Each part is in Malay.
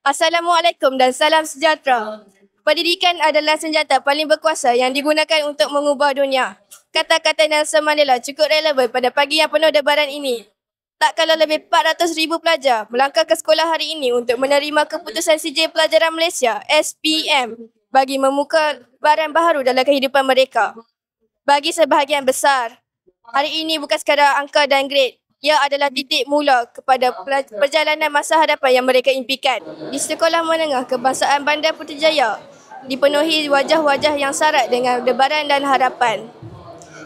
Assalamualaikum dan salam sejahtera. Pendidikan adalah senjata paling berkuasa yang digunakan untuk mengubah dunia. Kata-kata Nelson Mandela cukup relevan pada pagi yang penuh debaran ini. Tak kalah lebih 400,000 pelajar melangkah ke sekolah hari ini untuk menerima keputusan Sijil Pelajaran Malaysia SPM bagi membuka baran baharu dalam kehidupan mereka. Bagi sebahagian besar, hari ini bukan sekadar angka dan grade. Ia adalah titik mula kepada perjalanan masa hadapan yang mereka impikan. Di Sekolah Menengah Kebangsaan Bandar Putrajaya dipenuhi wajah-wajah yang syarat dengan debaran dan harapan.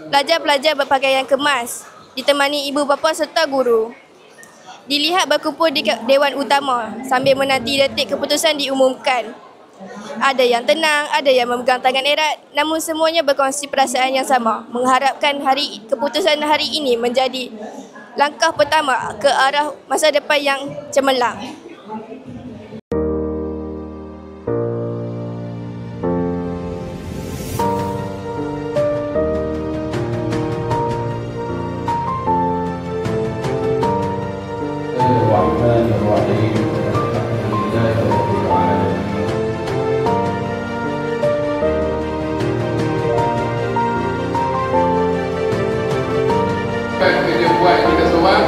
Pelajar-pelajar berpakaian kemas, ditemani ibu bapa serta guru. Dilihat berkumpul di Dewan Utama sambil menanti detik keputusan diumumkan. Ada yang tenang, ada yang memegang tangan erat, namun semuanya berkongsi perasaan yang sama, mengharapkan keputusan hari ini menjadi langkah pertama ke arah masa depan yang cemerlang. Kita buat kita seorang,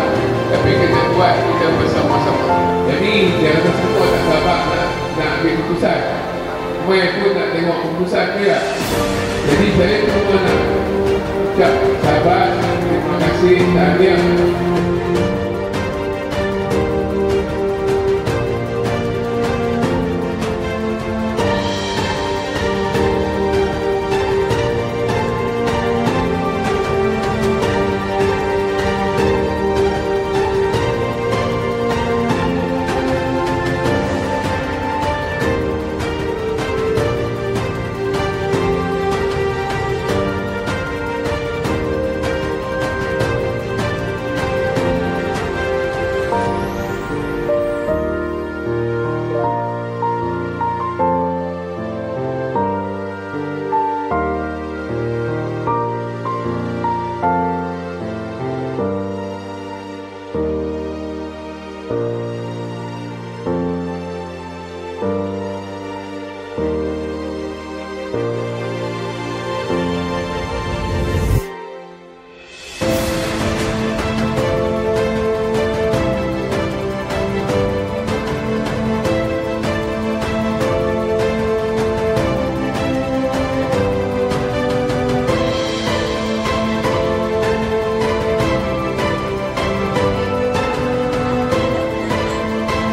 tapi kita buat kita bersama-sama. Jadi jangan semua tak sabar nak ambil keputusan. Semua yang pun nak tengok keputusan dia lah. Jadi saya cuma nak ucap sabar, terima kasih, tahniah.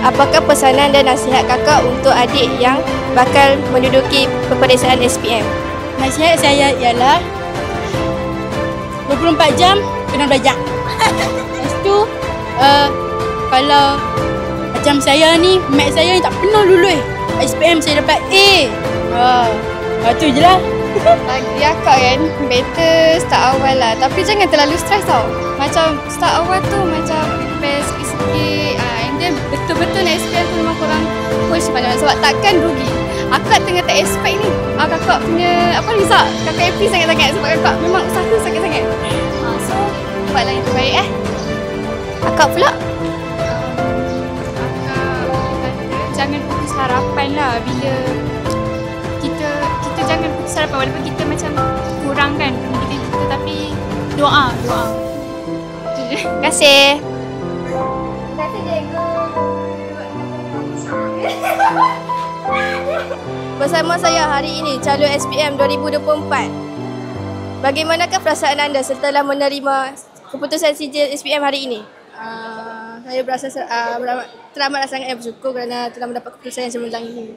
Apakah pesanan dan nasihat kakak untuk adik yang bakal menduduki peperiksaan SPM? Nasihat saya ialah 24 jam kena belajar. Lepas tu kalau macam saya ni, mat saya ni tak pernah lulus. SPM saya dapat A. Tu je lah. Bagi akak kan, better start awal lah. Tapi jangan terlalu stres tau. Macam start awal tu macam prepare sikit-sikit. And then betul-betul nak SPM tu memang korang push banyak. Sebab takkan rugi. Akak tengah tak expect ni. Kakak punya result. Kakak happy sangat-sangat sebab kakak memang usaha sangat-sangat. So, buatlah yang terbaik Akak pula? Akak jangan putus harapan lah bila kita jangan putus harapan walaupun kita macam kurang kan pendidikan kita, tapi doa. Terima kasih. Bersama saya hari ini calon SPM 2024. Bagaimanakah perasaan anda setelah menerima keputusan sijil SPM hari ini? Saya berasa teramat sangat bersyukur kerana telah mendapat keputusan yang cemerlang ini.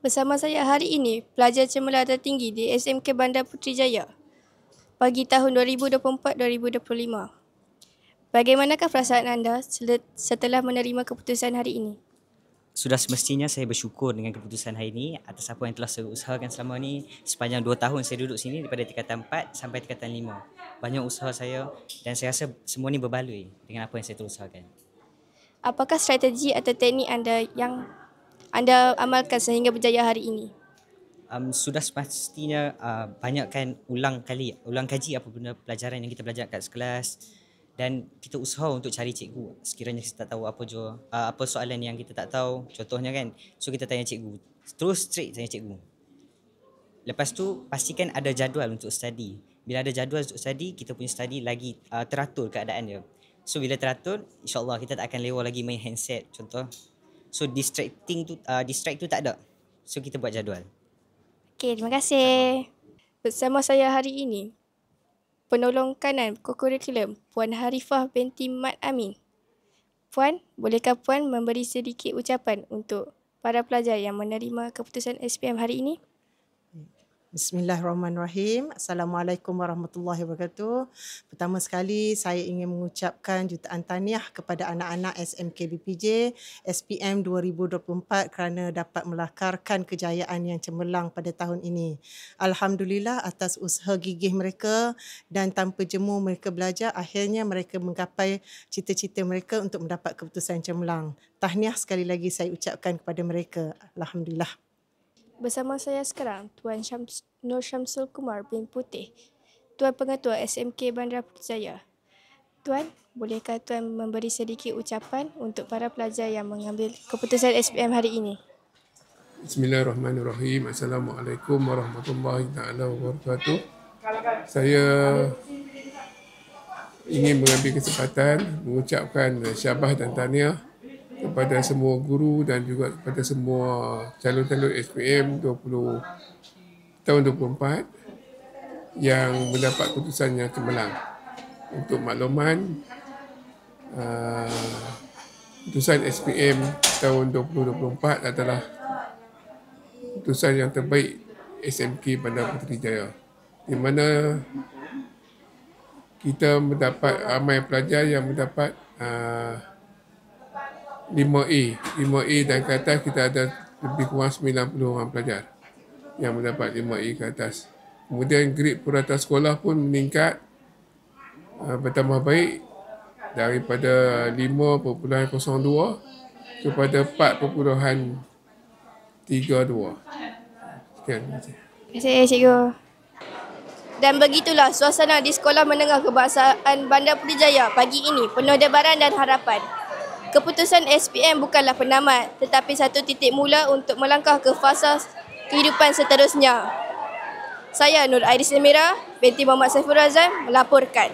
Bersama saya hari ini, pelajar cemerlang tertinggi di SMK Bandar Putrajaya bagi tahun 2024-2025. Bagaimanakah perasaan anda setelah menerima keputusan hari ini? Sudah semestinya saya bersyukur dengan keputusan hari ini atas apa yang telah saya usahakan selama ni. Sepanjang 2 tahun saya duduk sini daripada tingkatan 4 sampai tingkatan 5. Banyak usaha saya dan saya rasa semua ni berbaloi dengan apa yang saya telah usahakan. Apakah strategi atau teknik anda yang anda amalkan sehingga berjaya hari ini? Sudah semestinya banyakkan ulang kaji apa benda pelajaran yang kita belajar kat kelas dan kita usaha untuk cari cikgu. Sekiranya kita tak tahu apa soalan yang kita tak tahu, contohnya kan, so kita tanya cikgu, terus straight tanya cikgu. Lepas tu pastikan ada jadual untuk study. Bila ada jadual untuk study, kita punya study lagi teratur keadaan dia. So bila teratur, insyaAllah kita tak akan lewa lagi main handset contoh. So distract tu tak ada. So kita buat jadual. Okey, terima kasih. Bersama saya hari ini, penolong kanan kokurikulum Puan Harifah binti Mat Amin. Puan, bolehkah Puan memberi sedikit ucapan untuk para pelajar yang menerima keputusan SPM hari ini? Bismillahirrahmanirrahim. Assalamualaikum warahmatullahi wabarakatuh. Pertama sekali saya ingin mengucapkan jutaan tahniah kepada anak-anak SMK BPJ SPM 2024 kerana dapat melakarkan kejayaan yang cemerlang pada tahun ini. Alhamdulillah atas usaha gigih mereka dan tanpa jemu mereka belajar, akhirnya mereka menggapai cita-cita mereka untuk mendapat keputusan cemerlang. Tahniah sekali lagi saya ucapkan kepada mereka. Alhamdulillah. Bersama saya sekarang, Tuan Nur Syamsul Kumar bin Putih, Tuan Pengetua SMK Bandar Putrajaya. Tuan, bolehkah Tuan memberi sedikit ucapan untuk para pelajar yang mengambil keputusan SPM hari ini? Bismillahirrahmanirrahim. Assalamualaikum warahmatullahi taala wabarakatuh. Saya ingin mengambil kesempatan mengucapkan syabas dan tahniah kepada semua guru dan juga kepada semua calon-calon SPM tahun 24 yang mendapat keputusan yang cemerlang. Untuk makluman, keputusan SPM tahun 2024 adalah keputusan yang terbaik SMK Bandar Putrajaya, di mana kita mendapat ramai pelajar yang mendapat 5A dan ke atas. Kita ada lebih kurang 90 orang pelajar yang mendapat 5A ke atas. Kemudian grade purata sekolah pun meningkat, bertambah baik daripada 5.02 kepada 4.32. Sekian. Terima kasih, Cikgu. Dan begitulah suasana di Sekolah Menengah Kebangsaan Bandar Putrajaya pagi ini, penuh debaran dan harapan. Keputusan SPM bukanlah penamat, tetapi satu titik mula untuk melangkah ke fasa kehidupan seterusnya. Saya Nur Airis Emira binti Muhammad Saiful Razan melaporkan.